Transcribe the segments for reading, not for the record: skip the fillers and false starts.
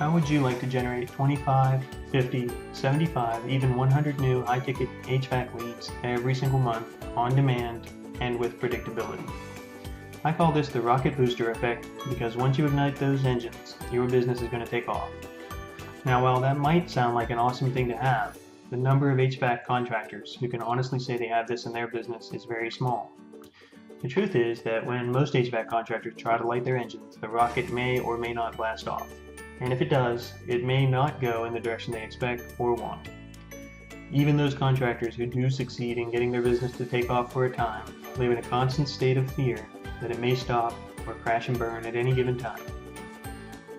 How would you like to generate 25, 50, 75, even 100 new high-ticket HVAC leads every single month on demand and with predictability? I call this the rocket booster effect because once you ignite those engines, your business is going to take off. Now, while that might sound like an awesome thing to have, the number of HVAC contractors who can honestly say they have this in their business is very small. The truth is that when most HVAC contractors try to light their engines, the rocket may or may not blast off. And if it does, it may not go in the direction they expect or want. Even those contractors who do succeed in getting their business to take off for a time live in a constant state of fear that it may stop or crash and burn at any given time.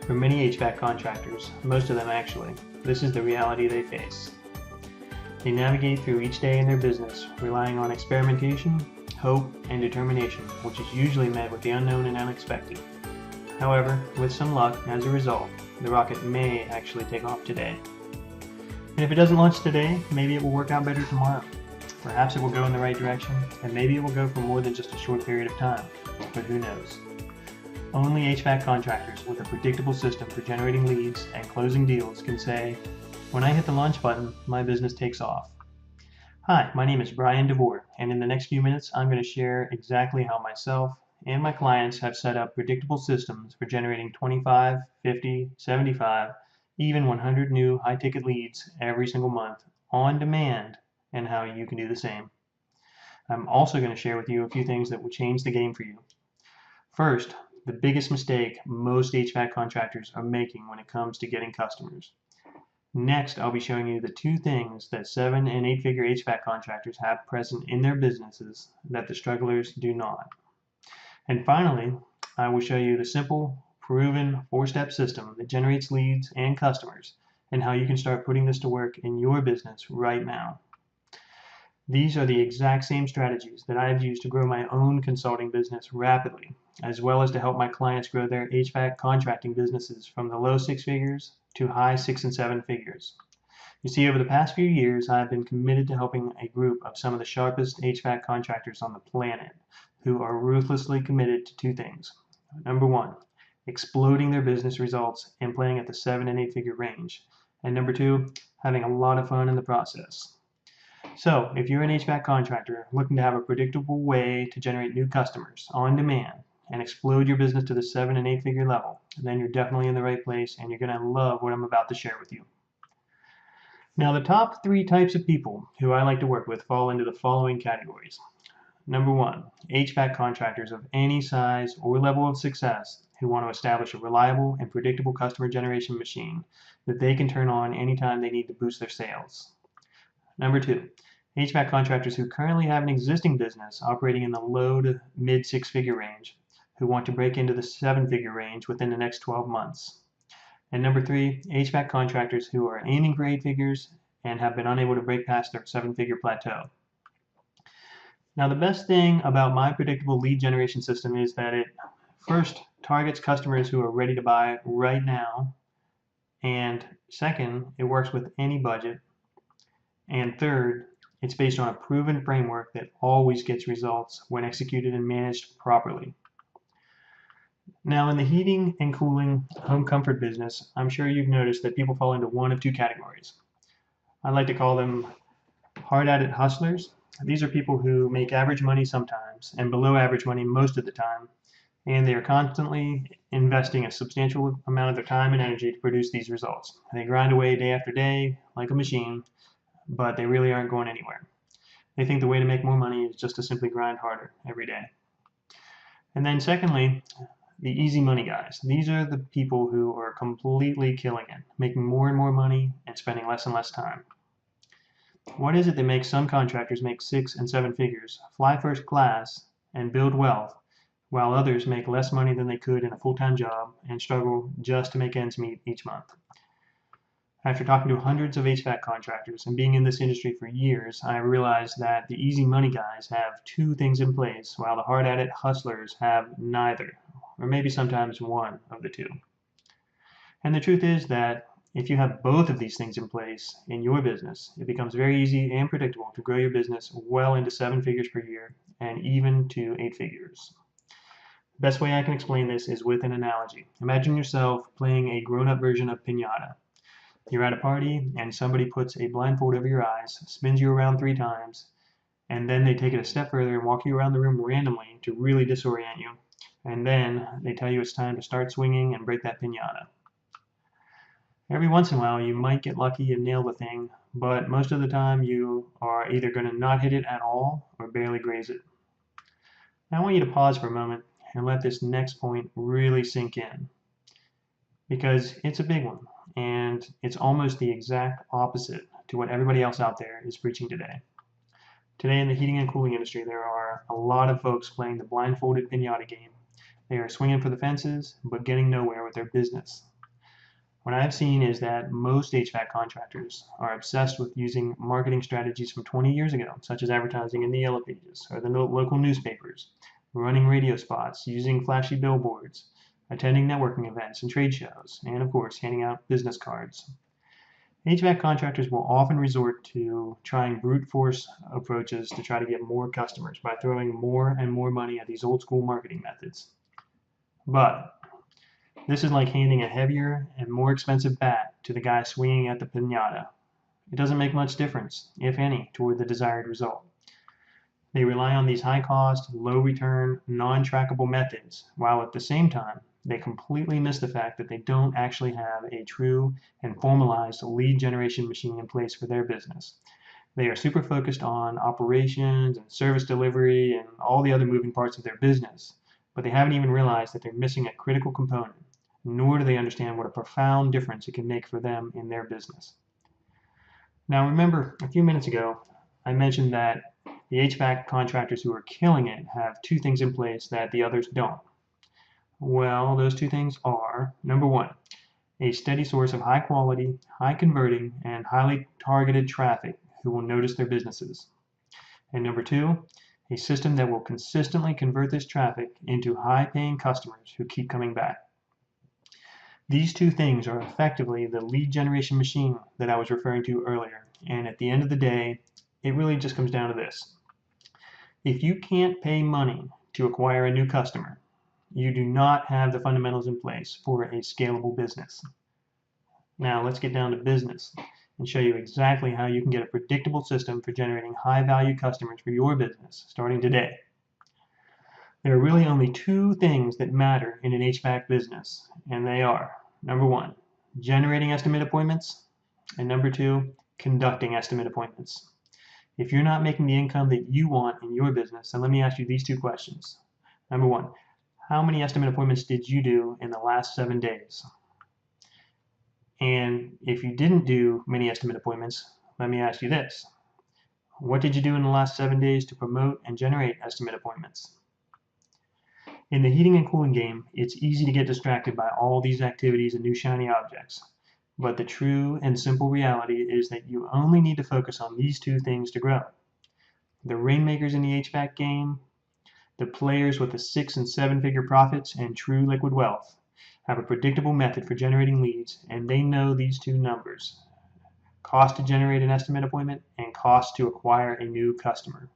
For many HVAC contractors, most of them actually, this is the reality they face. They navigate through each day in their business, relying on experimentation, hope, and determination, which is usually met with the unknown and unexpected. However, with some luck, as a result, the rocket may actually take off today. And if it doesn't launch today, maybe it will work out better tomorrow. Perhaps it will go in the right direction, and maybe it will go for more than just a short period of time, but who knows? Only HVAC contractors with a predictable system for generating leads and closing deals can say, "When I hit the launch button, my business takes off." Hi, my name is Brian DeVore, and in the next few minutes, I'm going to share exactly how myself and my clients have set up predictable systems for generating 25, 50, 75, even 100 new high-ticket leads every single month on demand, and how you can do the same. I'm also going to share with you a few things that will change the game for you. First, the biggest mistake most HVAC contractors are making when it comes to getting customers. Next, I'll be showing you the two things that 7- and 8-figure HVAC contractors have present in their businesses that the strugglers do not. And finally, I will show you the simple, proven 4-step system that generates leads and customers, and how you can start putting this to work in your business right now. These are the exact same strategies that I have used to grow my own consulting business rapidly, as well as to help my clients grow their HVAC contracting businesses from the low 6 figures to high 6 and 7 figures. You see, over the past few years, I have been committed to helping a group of some of the sharpest HVAC contractors on the planet who are ruthlessly committed to two things. Number one, exploding their business results and playing at the 7- and 8-figure range. And number two, having a lot of fun in the process. So, if you're an HVAC contractor looking to have a predictable way to generate new customers on demand and explode your business to the 7- and 8-figure level, then you're definitely in the right place and you're going to love what I'm about to share with you. Now, the top 3 types of people who I like to work with fall into the following categories. Number 1, HVAC contractors of any size or level of success who want to establish a reliable and predictable customer generation machine that they can turn on anytime they need to boost their sales. Number 2, HVAC contractors who currently have an existing business operating in the low to mid 6-figure range who want to break into the 7-figure range within the next 12 months. And number 3, HVAC contractors who are aiming for 8 figures and have been unable to break past their 7-figure plateau. Now, the best thing about my predictable lead generation system is that it first targets customers who are ready to buy right now, and second, it works with any budget, and third, it's based on a proven framework that always gets results when executed and managed properly. Now, in the heating and cooling home comfort business, I'm sure you've noticed that people fall into one of two categories. I like to call them hard-at-it hustlers. These are people who make average money sometimes and below average money most of the time, and they are constantly investing a substantial amount of their time and energy to produce these results. They grind away day after day like a machine, but they really aren't going anywhere. They think the way to make more money is just to simply grind harder every day. And then secondly, the easy money guys. These are the people who are completely killing it, making more and more money and spending less and less time. What is it that makes some contractors make 6 and 7 figures, fly first class, and build wealth, while others make less money than they could in a full-time job and struggle just to make ends meet each month? After talking to hundreds of HVAC contractors and being in this industry for years, I realized that the easy money guys have 2 things in place, while the hard-at-it hustlers have neither, or maybe sometimes one of the 2. And the truth is that if you have both of these things in place in your business, it becomes very easy and predictable to grow your business well into 7 figures per year and even to 8 figures. Best way I can explain this is with an analogy. Imagine yourself playing a grown-up version of piñata. You're at a party and somebody puts a blindfold over your eyes, spins you around 3 times, and then they take it a step further and walk you around the room randomly to really disorient you. And then they tell you it's time to start swinging and break that piñata. Every once in a while you might get lucky and nail the thing, but most of the time you are either going to not hit it at all or barely graze it. Now I want you to pause for a moment and let this next point really sink in, because it's a big one and it's almost the exact opposite to what everybody else out there is preaching today. Today in the heating and cooling industry, there are a lot of folks playing the blindfolded piñata game. They are swinging for the fences, but getting nowhere with their business. What I've seen is that most HVAC contractors are obsessed with using marketing strategies from 20 years ago, such as advertising in the Yellow Pages or the local newspapers, running radio spots, using flashy billboards, attending networking events and trade shows, and of course, handing out business cards. HVAC contractors will often resort to trying brute force approaches to try to get more customers by throwing more and more money at these old school marketing methods. But this is like handing a heavier and more expensive bat to the guy swinging at the piñata. It doesn't make much difference, if any, toward the desired result. They rely on these high-cost, low-return, non-trackable methods, while at the same time, they completely miss the fact that they don't actually have a true and formalized lead generation machine in place for their business. They are super focused on operations and service delivery and all the other moving parts of their business, but they haven't even realized that they're missing a critical component, nor do they understand what a profound difference it can make for them in their business. Now remember, a few minutes ago, I mentioned that the HVAC contractors who are killing it have 2 things in place that the others don't. Well, those 2 things are, number 1, a steady source of high quality, high converting, and highly targeted traffic who will notice their businesses. And number 2, a system that will consistently convert this traffic into high-paying customers who keep coming back. These 2 things are effectively the lead generation machine that I was referring to earlier, and at the end of the day, it really just comes down to this. If you can't pay money to acquire a new customer, you do not have the fundamentals in place for a scalable business. Now let's get down to business and show you exactly how you can get a predictable system for generating high-value customers for your business starting today. There are really only 2 things that matter in an HVAC business, and they are, number 1, generating estimate appointments, and number 2, conducting estimate appointments. If you're not making the income that you want in your business, then let me ask you these 2 questions. Number 1, how many estimate appointments did you do in the last 7 days? And if you didn't do many estimate appointments, let me ask you this. What did you do in the last 7 days to promote and generate estimate appointments? In the heating and cooling game, it's easy to get distracted by all these activities and new shiny objects. But the true and simple reality is that you only need to focus on these 2 things to grow. The rainmakers in the HVAC game, the players with the 6- and 7-figure profits and true liquid wealth, have a predictable method for generating leads, and they know these 2 numbers: cost to generate an estimate appointment and cost to acquire a new customer.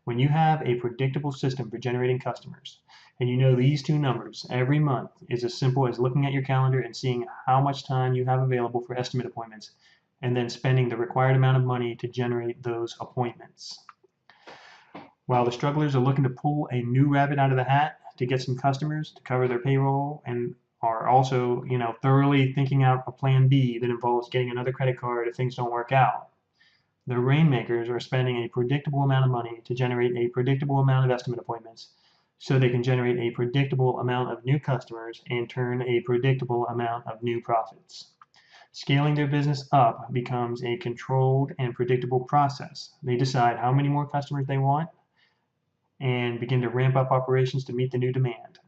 When you have a predictable system for generating customers, and you know these 2 numbers, every month is as simple as looking at your calendar and seeing how much time you have available for estimate appointments, and then spending the required amount of money to generate those appointments. While the strugglers are looking to pull a new rabbit out of the hat to get some customers to cover their payroll, and are also, thoroughly thinking out a plan B that involves getting another credit card if things don't work out, the rainmakers are spending a predictable amount of money to generate a predictable amount of estimate appointments so they can generate a predictable amount of new customers and turn a predictable amount of new profits. Scaling their business up becomes a controlled and predictable process. They decide how many more customers they want and begin to ramp up operations to meet the new demand.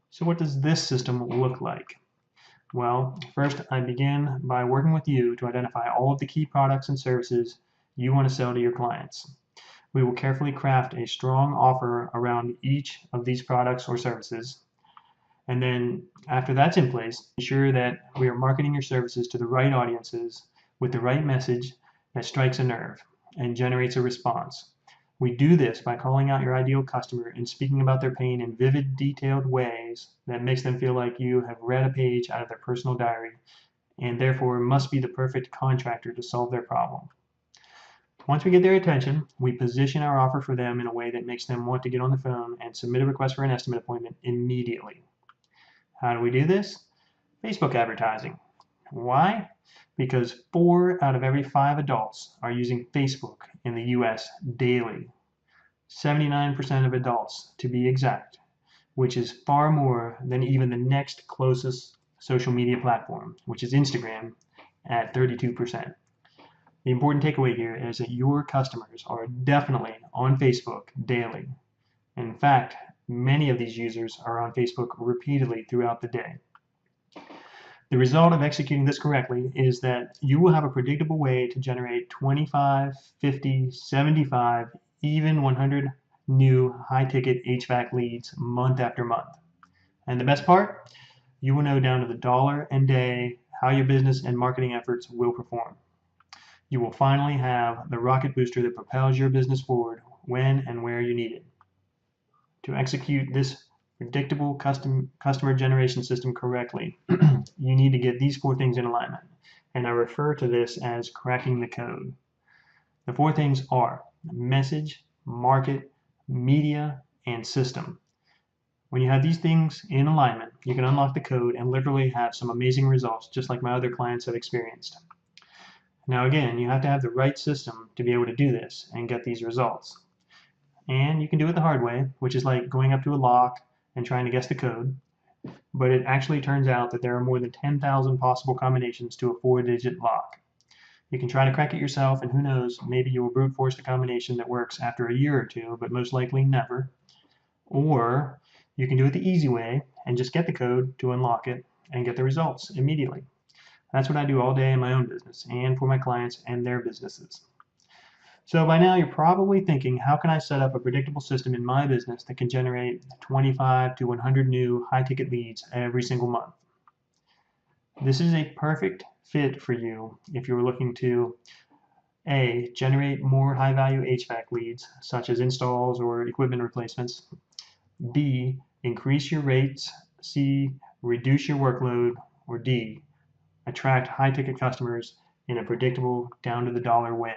So what does this system look like? Well, first I begin by working with you to identify all of the key products and services you want to sell to your clients. We will carefully craft a strong offer around each of these products or services. And then after that's in place, ensure that we are marketing your services to the right audiences with the right message that strikes a nerve and generates a response. We do this by calling out your ideal customer and speaking about their pain in vivid, detailed ways that makes them feel like you have read a page out of their personal diary and therefore must be the perfect contractor to solve their problem. Once we get their attention, we position our offer for them in a way that makes them want to get on the phone and submit a request for an estimate appointment immediately. How do we do this? Facebook advertising. Why? Because 4 out of every 5 adults are using Facebook in the US daily. 79% of adults, to be exact, which is far more than even the next closest social media platform, which is Instagram, at 32%. The important takeaway here is that your customers are definitely on Facebook daily. In fact, many of these users are on Facebook repeatedly throughout the day. The result of executing this correctly is that you will have a predictable way to generate 25, 50, 75, even 100 new high-ticket HVAC leads month after month. And the best part? You will know down to the dollar and day how your business and marketing efforts will perform. You will finally have the rocket booster that propels your business forward when and where you need it. To execute this predictable customer generation system correctly, you need to get these 4 things in alignment, and I refer to this as cracking the code. The 4 things are message, market, media, and system. When you have these things in alignment, you can unlock the code and literally have some amazing results, just like my other clients have experienced. Now again, you have to have the right system to be able to do this and get these results. And you can do it the hard way, which is like going up to a lock and trying to guess the code. But it actually turns out that there are more than 10,000 possible combinations to a 4-digit lock. You can try to crack it yourself, and who knows, maybe you will brute force the combination that works after a year or 2, but most likely never. Or you can do it the easy way and just get the code to unlock it and get the results immediately. That's what I do all day in my own business and for my clients and their businesses. So by now you're probably thinking, how can I set up a predictable system in my business that can generate 25 to 100 new high-ticket leads every single month? This is a perfect fit for you if you're looking to A, generate more high-value HVAC leads, such as installs or equipment replacements. B, increase your rates. C, reduce your workload. Or D, attract high-ticket customers in a predictable, down-to-the-dollar way.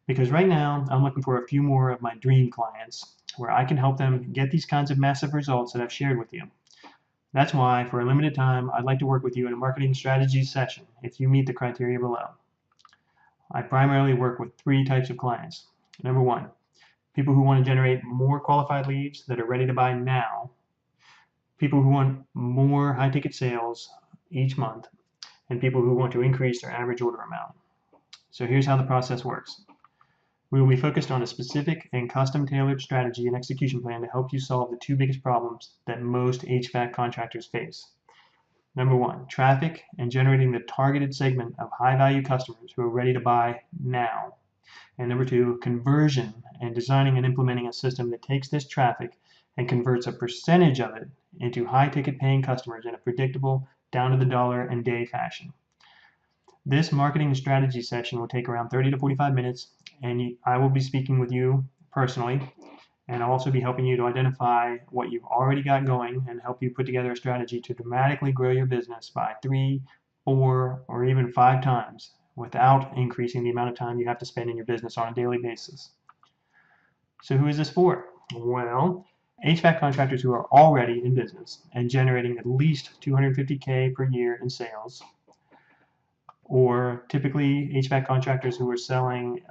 Because right now, I'm looking for a few more of my dream clients where I can help them get these kinds of massive results that I've shared with you. That's why, for a limited time, I'd like to work with you in a marketing strategy session if you meet the criteria below. I primarily work with 3 types of clients. Number 1, people who want to generate more qualified leads that are ready to buy now, people who want more high-ticket sales each month, and people who want to increase their average order amount. So here's how the process works. We will be focused on a specific and custom-tailored strategy and execution plan to help you solve the 2 biggest problems that most HVAC contractors face. Number 1, traffic and generating the targeted segment of high-value customers who are ready to buy now. And number 2, conversion and designing and implementing a system that takes this traffic and converts a percentage of it into high-ticket paying customers in a predictable, down-to-the-dollar and day fashion. This marketing strategy session will take around 30 to 45 minutes, and I will be speaking with you personally, and I'll also be helping you to identify what you've already got going and help you put together a strategy to dramatically grow your business by 3, 4, or even 5 times without increasing the amount of time you have to spend in your business on a daily basis. So who is this for? Well, HVAC contractors who are already in business and generating at least $250K per year in sales, or typically HVAC contractors who are selling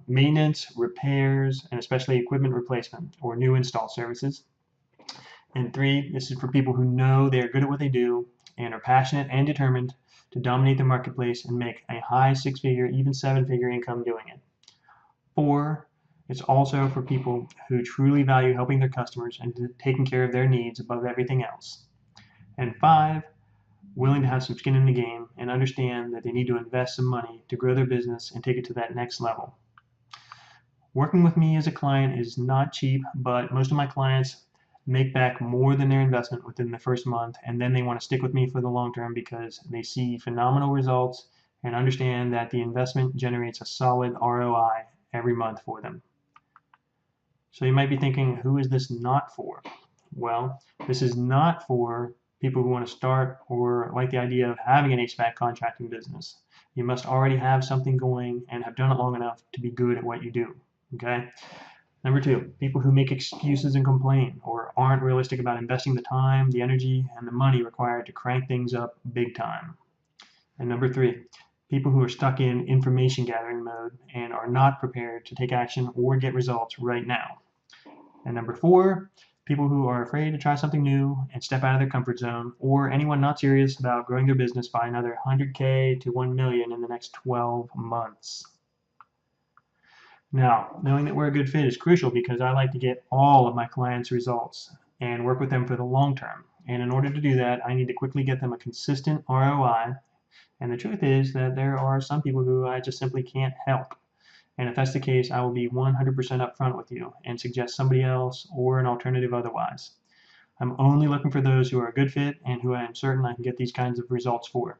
maintenance, repairs, and especially equipment replacement or new install services. And 3, this is for people who know they're good at what they do and are passionate and determined to dominate the marketplace and make a high 6-figure, even 7-figure income doing it. 4, it's also for people who truly value helping their customers and taking care of their needs above everything else. And 5, willing to have some skin in the game and understand that they need to invest some money to grow their business and take it to that next level. Working with me as a client is not cheap, but most of my clients make back more than their investment within the first month, and then they want to stick with me for the long term because they see phenomenal results and understand that the investment generates a solid ROI every month for them. So you might be thinking, who is this not for? Well, this is not for people who want to start or like the idea of having an HVAC contracting business. You must already have something going and have done it long enough to be good at what you do. Okay? Number two, people who make excuses and complain or aren't realistic about investing the time, the energy, and the money required to crank things up big time. And number three, people who are stuck in information gathering mode and are not prepared to take action or get results right now. And number four, people who are afraid to try something new and step out of their comfort zone, or anyone not serious about growing their business by another 100K to 1 million in the next 12 months. Now, knowing that we're a good fit is crucial because I like to get all of my clients' results and work with them for the long term. And in order to do that, I need to quickly get them a consistent ROI. And the truth is that there are some people who I just simply can't help. And if that's the case, I will be 100% upfront with you and suggest somebody else or an alternative otherwise. I'm only looking for those who are a good fit and who I am certain I can get these kinds of results for.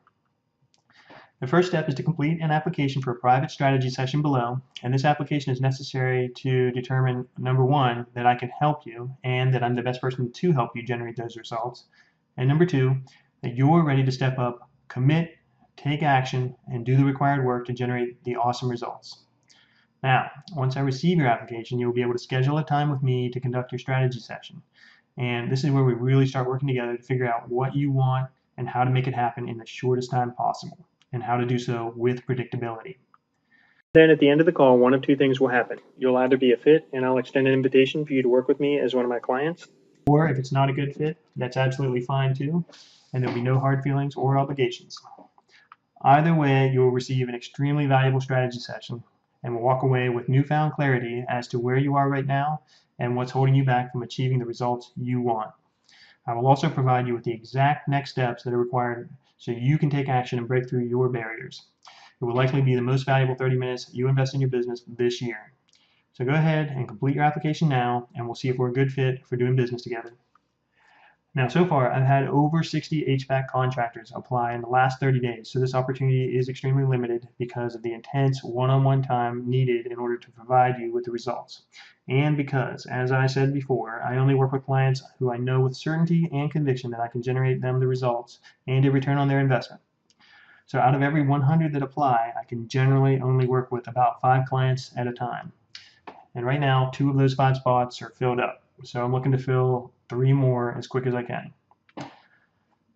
The first step is to complete an application for a private strategy session below, and this application is necessary to determine, number one, that I can help you and that I'm the best person to help you generate those results, and number two, that you're ready to step up, commit, take action, and do the required work to generate the awesome results. Now, once I receive your application, you'll be able to schedule a time with me to conduct your strategy session. And this is where we really start working together to figure out what you want and how to make it happen in the shortest time possible, and how to do so with predictability. Then at the end of the call, one of two things will happen. You'll either be a fit and I'll extend an invitation for you to work with me as one of my clients, or if it's not a good fit, that's absolutely fine too, and there'll be no hard feelings or obligations. Either way, you will receive an extremely valuable strategy session and will walk away with newfound clarity as to where you are right now and what's holding you back from achieving the results you want. I will also provide you with the exact next steps that are required so you can take action and break through your barriers. It will likely be the most valuable 30 minutes you invest in your business this year. So go ahead and complete your application now, and we'll see if we're a good fit for doing business together. Now, so far, I've had over 60 HVAC contractors apply in the last 30 days, so this opportunity is extremely limited because of the intense one-on-one time needed in order to provide you with the results. And because, as I said before, I only work with clients who I know with certainty and conviction that I can generate them the results and a return on their investment. So out of every 100 that apply, I can generally only work with about 5 clients at a time. And right now, 2 of those 5 spots are filled up. So I'm looking to fill 3 more as quick as I can.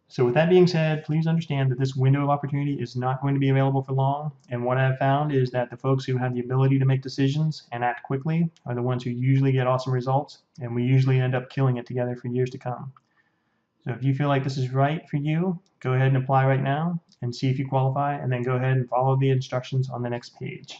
So with that being said, please understand that this window of opportunity is not going to be available for long. And what I've found is that the folks who have the ability to make decisions and act quickly are the ones who usually get awesome results. And we usually end up killing it together for years to come. So if you feel like this is right for you, go ahead and apply right now and see if you qualify, and then go ahead and follow the instructions on the next page.